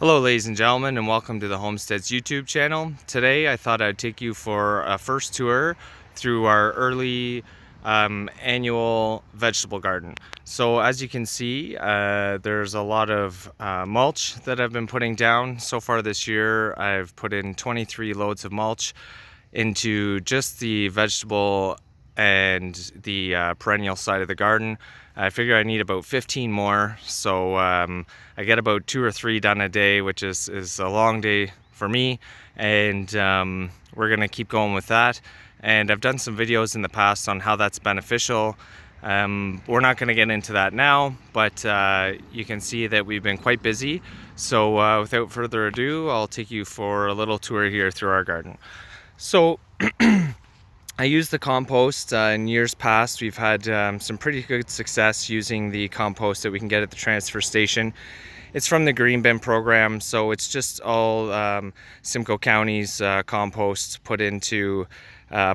Hello ladies and gentlemen, and welcome to the Homesteads YouTube channel. Today I thought I'd take you for a first tour through our early annual vegetable garden. So as you can see, there's a lot of mulch that I've been putting down. So far this year I've put in 23 loads of mulch into just the vegetable and the perennial side of the garden. I figure I need about 15 more, so I get about 2 or 3 done a day, which is a long day for me, and we're gonna keep going with that. And I've done some videos in the past on how that's beneficial. We're not gonna get into that now, but you can see that we've been quite busy. So without further ado, I'll take you for a little tour here through our garden. So I use the compost. In years past, we've had some pretty good success using the compost that we can get at the transfer station. It's from the Green Bin program, so it's just all Simcoe County's compost put into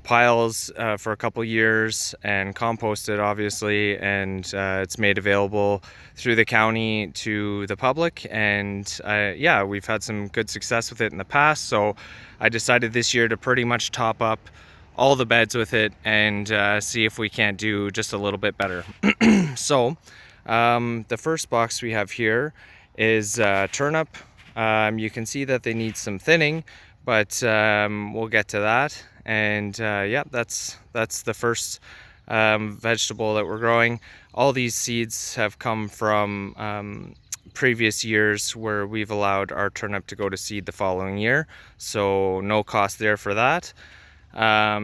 piles for a couple years and composted, obviously, and it's made available through the county to the public. And yeah, we've had some good success with it in the past, so I decided this year to pretty much top up all the beds with it and see if we can't do just a little bit better. So the first box we have here is turnip. You can see that they need some thinning, but we'll get to that. And yeah, that's the first vegetable that we're growing. All these seeds have come from previous years where we've allowed our turnip to go to seed the following year, so no cost there for that.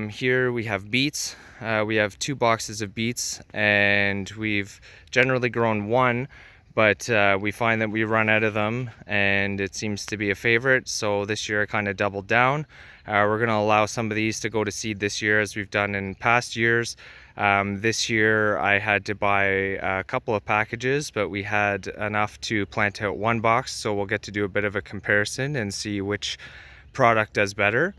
Here we have beets. We have 2 boxes of beets, and we've generally grown one, but we find that we run out of them and it seems to be a favorite, so this year I kind of doubled down. We're going to allow some of these to go to seed this year, as we've done in past years. This year I had to buy a couple of packages, but we had enough to plant out 1 box, so we'll get to do a bit of a comparison and see which product does better.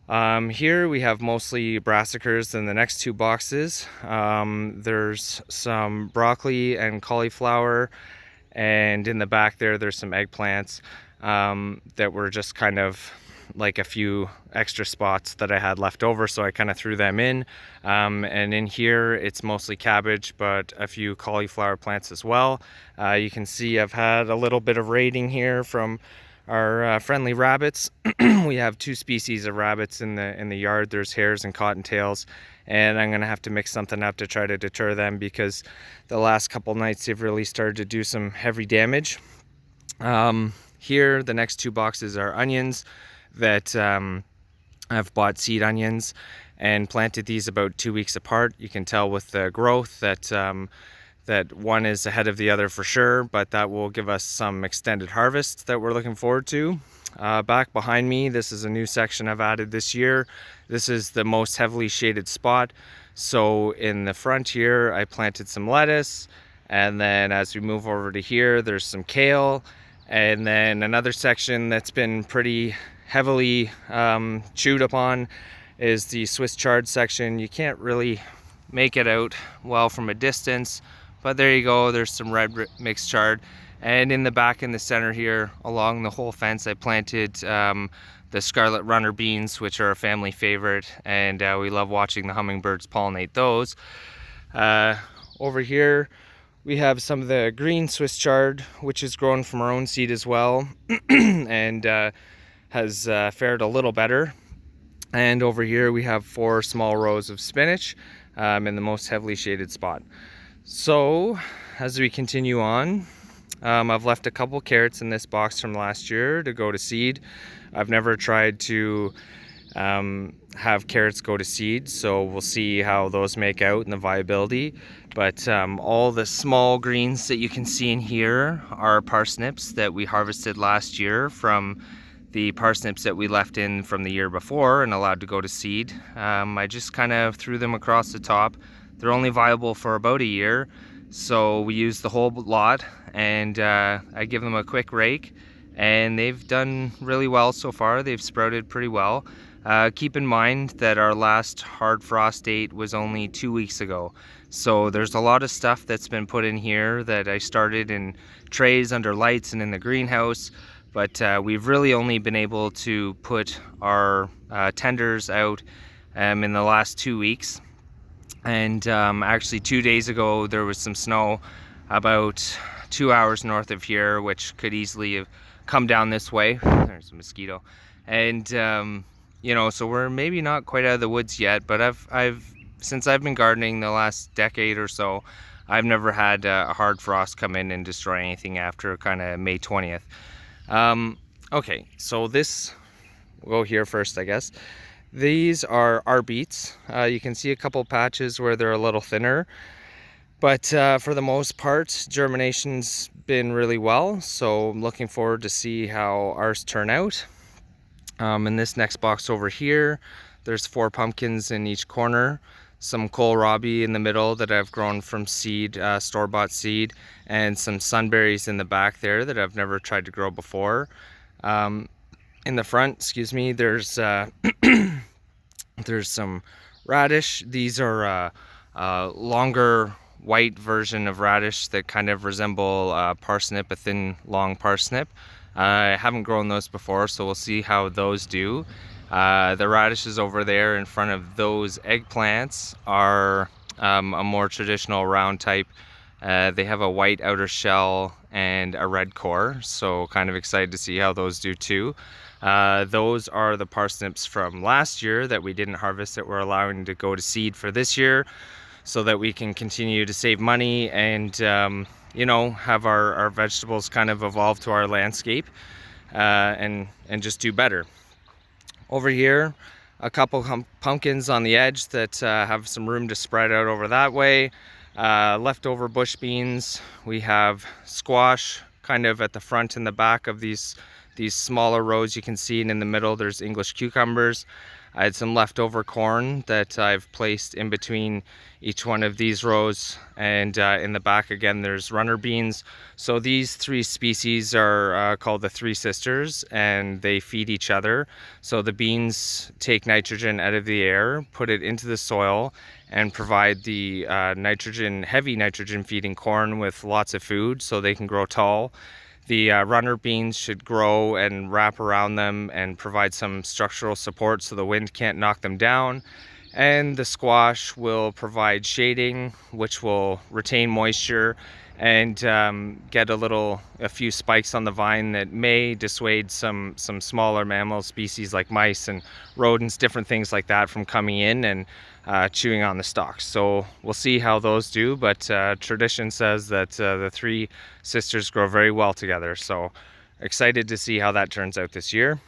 Here we have mostly brassicas in the next 2 boxes. There's some broccoli and cauliflower, and in the back there's some eggplants that were just kind of like a few extra spots that I had left over, so I kind of threw them in. And in here it's mostly cabbage, but a few cauliflower plants as well. You can see I've had a little bit of raiding here from our friendly rabbits. We have 2 species of rabbits in the yard. There's hares and cottontails, and I'm gonna have to mix something up to try to deter them, because the last couple nights they've really started to do some heavy damage. Here the next 2 boxes are onions that I've bought seed onions and planted these about 2 weeks apart. You can tell with the growth that that one is ahead of the other for sure, but that will give us some extended harvest that we're looking forward to. Back behind me, this is a new section I've added this year. This is the most heavily shaded spot. So in the front here, I planted some lettuce, and then as we move over to here, there's some kale, and then another section that's been pretty heavily chewed upon is the Swiss chard section. You can't really make it out well from a distance, but there you go, there's some red mixed chard. And in the back in the center here, along the whole fence, I planted the scarlet runner beans, which are a family favorite, and we love watching the hummingbirds pollinate those. Over here we have some of the green Swiss chard, which is grown from our own seed as well, and has fared a little better. And over here we have 4 small rows of spinach in the most heavily shaded spot. So as we continue on, I've left a couple carrots in this box from last year to go to seed. I've never tried to have carrots go to seed, so we'll see how those make out and the viability. But all the small greens that you can see in here are parsnips that we harvested last year from the parsnips that we left in from the year before and allowed to go to seed. I just kind of threw them across the top. They're only viable for about a year, so we use the whole lot, and I give them a quick rake, and they've done really well so far. They've sprouted pretty well. Keep in mind that our last hard frost date was only 2 weeks ago, so there's a lot of stuff that's been put in here that I started in trays under lights and in the greenhouse, but we've really only been able to put our tenders out in the last 2 weeks. And actually 2 days ago there was some snow about 2 hours north of here, which could easily have come down this way. There's a mosquito. And you know, so we're maybe not quite out of the woods yet, but since I've been gardening the last decade or so, I've never had a hard frost come in and destroy anything after kind of May 20th. Okay, so we'll go here first, I guess. These are our beets. You can see a couple patches where they're a little thinner, but for the most part, germination's been really well. So I'm looking forward to see how ours turn out. In this next box over here, there's 4 pumpkins in each corner, some kohlrabi in the middle that I've grown from seed, store-bought seed, and some sunberries in the back there that I've never tried to grow before. In the front, excuse me, there's there's some radish. These are a longer white version of radish that kind of resemble parsnip, a thin, long parsnip. I haven't grown those before, so we'll see how those do. The radishes over there in front of those eggplants are a more traditional round type. They have a white outer shell and a red core, so kind of excited to see how those do too. Those are the parsnips from last year that we didn't harvest, that we're allowing to go to seed for this year, so that we can continue to save money and you know, have our vegetables kind of evolve to our landscape and just do better. Over here, a couple pumpkins on the edge that have some room to spread out over that way. Leftover bush beans. We have squash kind of at the front and the back of these smaller rows you can see, and in the middle there's English cucumbers. I had some leftover corn that I've placed in between each one of these rows, and in the back again there's runner beans. So these 3 species are called the 3 sisters, and they feed each other. So the beans take nitrogen out of the air, put it into the soil, and provide the heavy nitrogen feeding corn with lots of food so they can grow tall. The runner beans should grow and wrap around them and provide some structural support so the wind can't knock them down. And the squash will provide shading, which will retain moisture and get a few spikes on the vine that may dissuade some smaller mammal species like mice and rodents, different things like that, from coming in and chewing on the stalks. So we'll see how those do, but tradition says that the 3 sisters grow very well together. So excited to see how that turns out this year.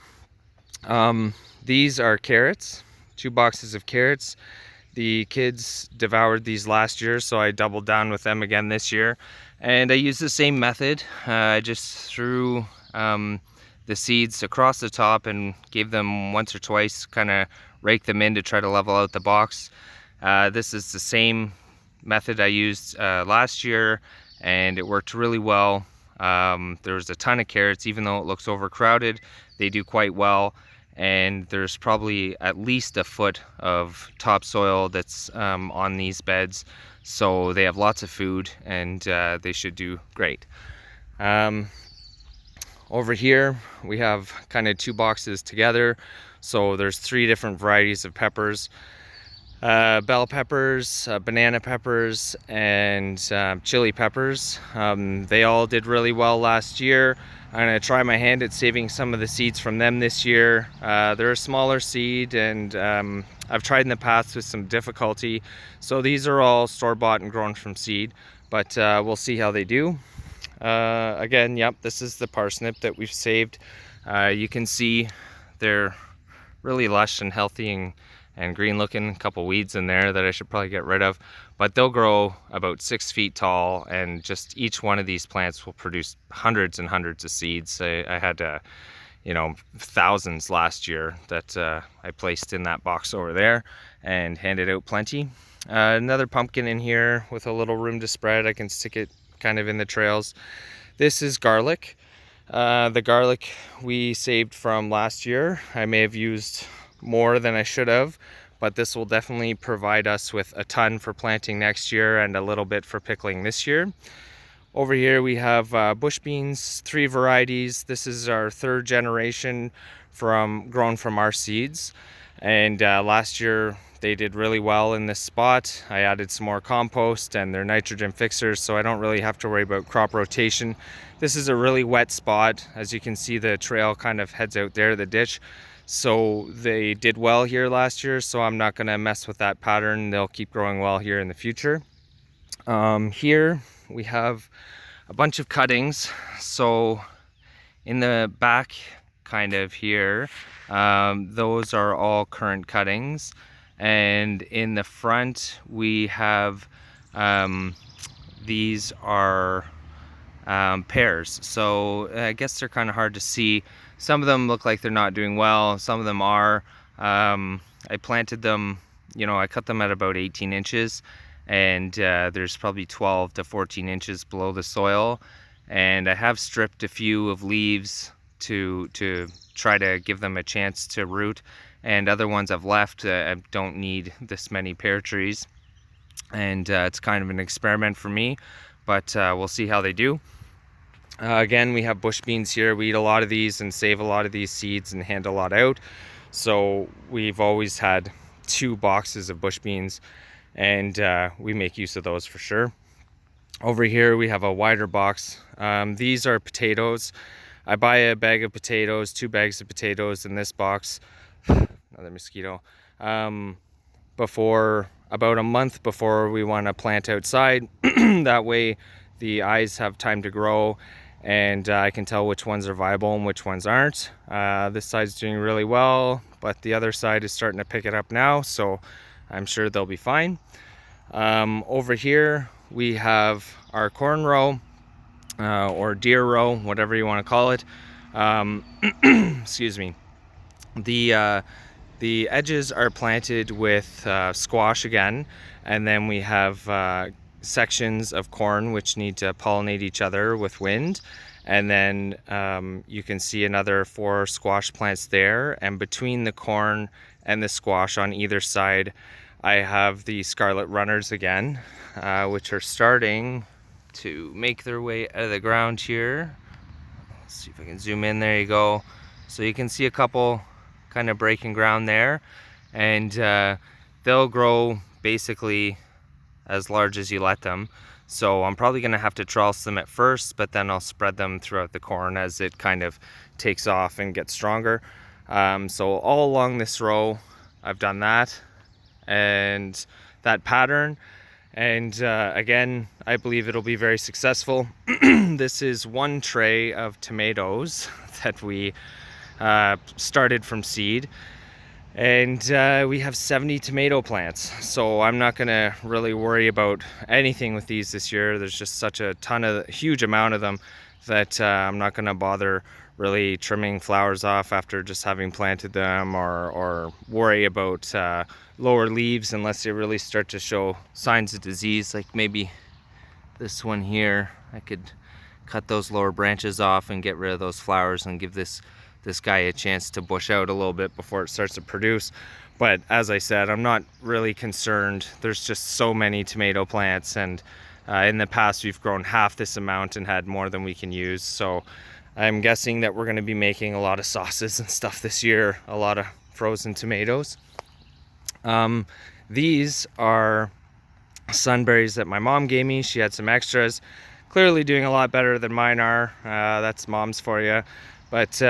These are carrots, 2 boxes of carrots. The kids devoured these last year, so I doubled down with them again this year. And I used the same method. I just threw the seeds across the top and gave them once or twice, kind of rake them in to try to level out the box. This is the same method I used last year, and it worked really well. There's a ton of carrots. Even though it looks overcrowded, they do quite well. And there's probably at least a foot of topsoil that's on these beds, so they have lots of food, and they should do great. Over here we have kind of 2 boxes together, so there's 3 different varieties of peppers. Bell peppers, banana peppers, and chili peppers. They all did really well last year. I'm going to try my hand at saving some of the seeds from them this year. They're a smaller seed, and I've tried in the past with some difficulty. So these are all store-bought and grown from seed, but we'll see how they do. Again, yep, this is the parsnip that we've saved. You can see they're really lush and healthy and green looking. A couple weeds in there that I should probably get rid of, but they'll grow about 6 feet tall, and just each one of these plants will produce hundreds and hundreds of seeds. I had you know, thousands last year that I placed in that box over there and handed out plenty. Another pumpkin in here with a little room to spread. I can stick it kind of in the trails. This is garlic. The garlic we saved from last year. I may have used more than I should have, but this will definitely provide us with a ton for planting next year and a little bit for pickling this year. Over here we have bush beans, 3 varieties. This is our 3rd generation grown from our seeds. And last year they did really well in this spot. I added some more compost and they're nitrogen fixers, so I don't really have to worry about crop rotation. This is a really wet spot. As you can see, the trail kind of heads out there, the ditch. So they did well here last year, so I'm not gonna mess with that pattern. They'll keep growing well here in the future. Here we have a bunch of cuttings. So in the back kind of here, those are all current cuttings. And in the front we have, these are pears. So I guess they're kind of hard to see. Some of them look like they're not doing well, some of them are. I planted them, I cut them at about 18 inches, and there's probably 12 to 14 inches below the soil. And I have stripped a few of leaves to try to give them a chance to root, and other ones I've left. I don't need this many pear trees, and it's kind of an experiment for me, but we'll see how they do. Again, we have bush beans here. We eat a lot of these and save a lot of these seeds and hand a lot out. So we've always had 2 boxes of bush beans, and we make use of those for sure. Over here we have a wider box. These are potatoes. I buy a bag of potatoes, 2 bags of potatoes in this box. Another mosquito. About a month before we want to plant outside. That way the eyes have time to grow, and I can tell which ones are viable and which ones aren't. This side's doing really well, but the other side is starting to pick it up now, so I'm sure they'll be fine. Over here we have our corn row, or deer row, whatever you want to call it. Excuse me. The edges are planted with squash again, and then we have sections of corn which need to pollinate each other with wind. And then you can see another 4 squash plants there, and between the corn and the squash on either side I have the scarlet runners again, which are starting to make their way out of the ground here. Let's see if I can zoom in. There you go. So you can see a couple kind of breaking ground there, and they'll grow basically as large as you let them. So I'm probably going to have to trellis them at first, but then I'll spread them throughout the corn as it kind of takes off and gets stronger. So all along this row I've done that and that pattern, and again, I believe it'll be very successful. This is 1 tray of tomatoes that we started from seed, and we have 70 tomato plants, so I'm not gonna really worry about anything with these this year. There's just such a huge amount of them that I'm not gonna bother really trimming flowers off after just having planted them, or worry about lower leaves unless they really start to show signs of disease, like maybe this one here. I could cut those lower branches off and get rid of those flowers and give this guy a chance to bush out a little bit before it starts to produce. But as I said, I'm not really concerned. There's just so many tomato plants, and in the past we've grown half this amount and had more than we can use. So I'm guessing that we're going to be making a lot of sauces and stuff this year, a lot of frozen tomatoes. These are sunberries that my mom gave me. She had some extras, clearly doing a lot better than mine are. That's mom's for you. But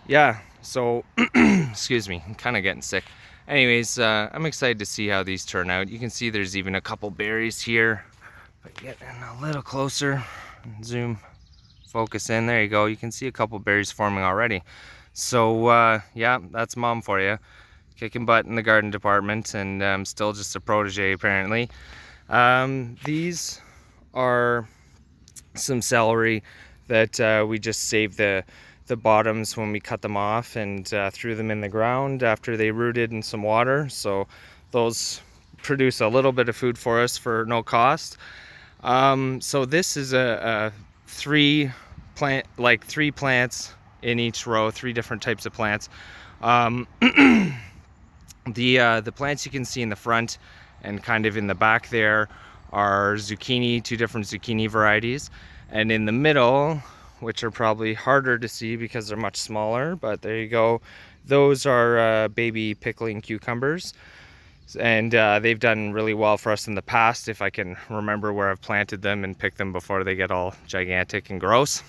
yeah, so excuse me, I'm kind of getting sick. Anyways, I'm excited to see how these turn out. You can see there's even a couple berries here, but getting a little closer, zoom, focus in, there you go. You can see a couple berries forming already. So yeah, that's mom for you, kicking butt in the garden department, and I'm still just a protege apparently. These are some celery that we just saved the bottoms when we cut them off, and threw them in the ground after they rooted in some water. So those produce a little bit of food for us for no cost. So this is a 3 plants in each row, 3 different types of plants. The plants you can see in the front and kind of in the back there are zucchini, 2 different zucchini varieties. And in the middle, which are probably harder to see because they're much smaller, but there you go. Those are baby pickling cucumbers. And they've done really well for us in the past, if I can remember where I've planted them and picked them before they get all gigantic and gross.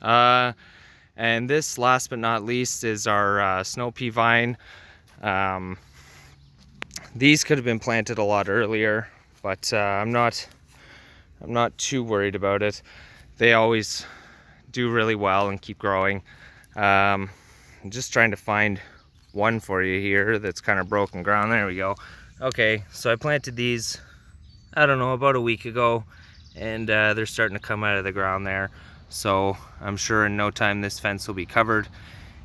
And this, last but not least, is our snow pea vine. These could have been planted a lot earlier, but I'm not too worried about it. They always do really well and keep growing. I'm just trying to find one for you here that's kind of broken ground. There we go. Okay, so I planted these, I don't know, about a week ago, and they're starting to come out of the ground there. So I'm sure in no time this fence will be covered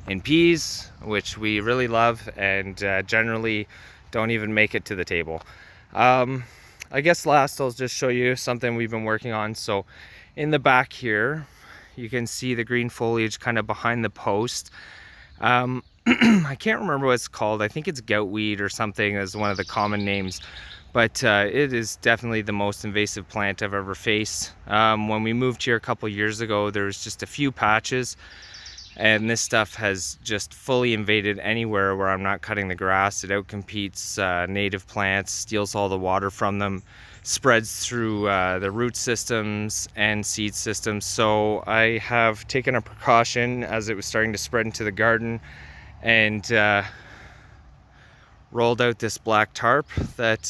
in peas, which we really love, and generally don't even make it to the table. I guess last I'll just show you something we've been working on. So in the back here, you can see the green foliage kind of behind the post. I can't remember what it's called. I think it's goutweed or something as one of the common names, but it is definitely the most invasive plant I've ever faced. When we moved here a couple years ago, there was just a few patches, and this stuff has just fully invaded anywhere where I'm not cutting the grass. It outcompetes native plants, steals all the water from them, spreads through the root systems and seed systems. So I have taken a precaution as it was starting to spread into the garden, and rolled out this black tarp, that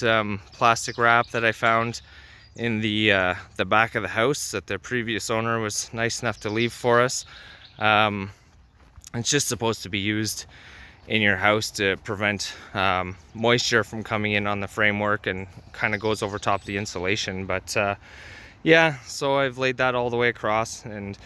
plastic wrap that I found in the back of the house that the previous owner was nice enough to leave for us. It's just supposed to be used in your house to prevent moisture from coming in on the framework, and kind of goes over top the insulation. But yeah, so I've laid that all the way across, and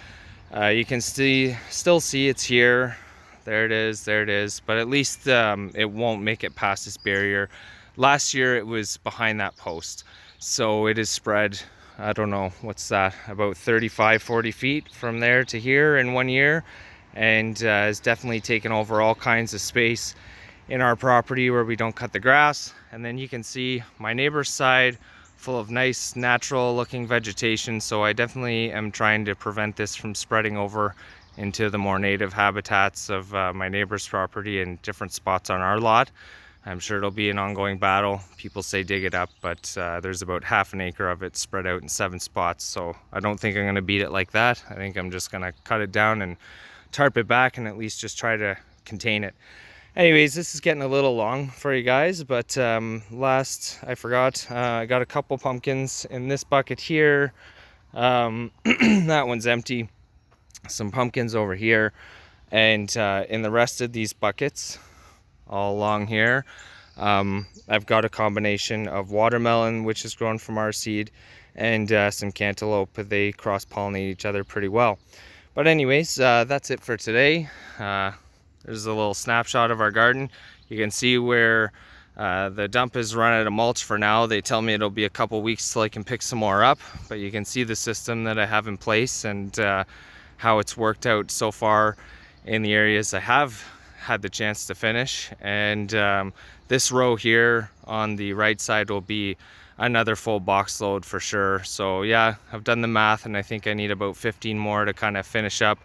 you can still see it's here. There it is, there it is, but at least it won't make it past this barrier. Last year it was behind that post, so it is spread, I don't know, what's that, about 35-40 feet from there to here in 1 year, and has definitely taken over all kinds of space in our property where we don't cut the grass. And then you can see my neighbor's side full of nice natural looking vegetation, so I definitely am trying to prevent this from spreading over into the more native habitats of my neighbor's property and different spots on our lot. I'm sure it'll be an ongoing battle. People say dig it up, but there's about half an acre of it spread out in 7 spots, so I don't think I'm going to beat it like that. I think I'm just going to cut it down and tarp it back, and at least just try to contain it. Anyways, this is getting a little long for you guys, but last I forgot, I got a couple pumpkins in this bucket here. That one's empty. Some pumpkins over here, and in the rest of these buckets all along here, I've got a combination of watermelon, which is grown from our seed, and some cantaloupe. They cross-pollinate each other pretty well. But anyways, that's it for today. There's a little snapshot of our garden. You can see where the dump is run out of mulch for now. They tell me it'll be a couple weeks till I can pick some more up, but you can see the system that I have in place, and how it's worked out so far in the areas I have had the chance to finish. And this row here on the right side will be another full box load for sure. So yeah, I've done the math, and I think I need about 15 more to kind of finish up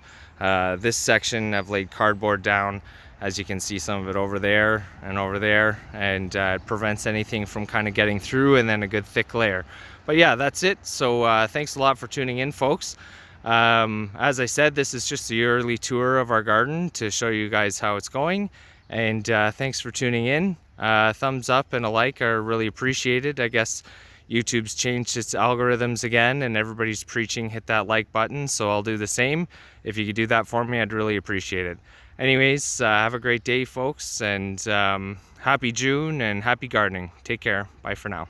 this section. I've laid cardboard down, as you can see some of it over there and over there, and it prevents anything from kind of getting through, and then a good thick layer. But yeah, that's it. So thanks a lot for tuning in, folks. As I said, this is just the early tour of our garden to show you guys how it's going, and thanks for tuning in. Thumbs up and a like are really appreciated. I guess YouTube's changed its algorithms again, and everybody's preaching hit that like button, so I'll do the same. If you could do that for me, I'd really appreciate it. Anyways, have a great day, folks, and happy June and happy gardening. Take care. Bye for now.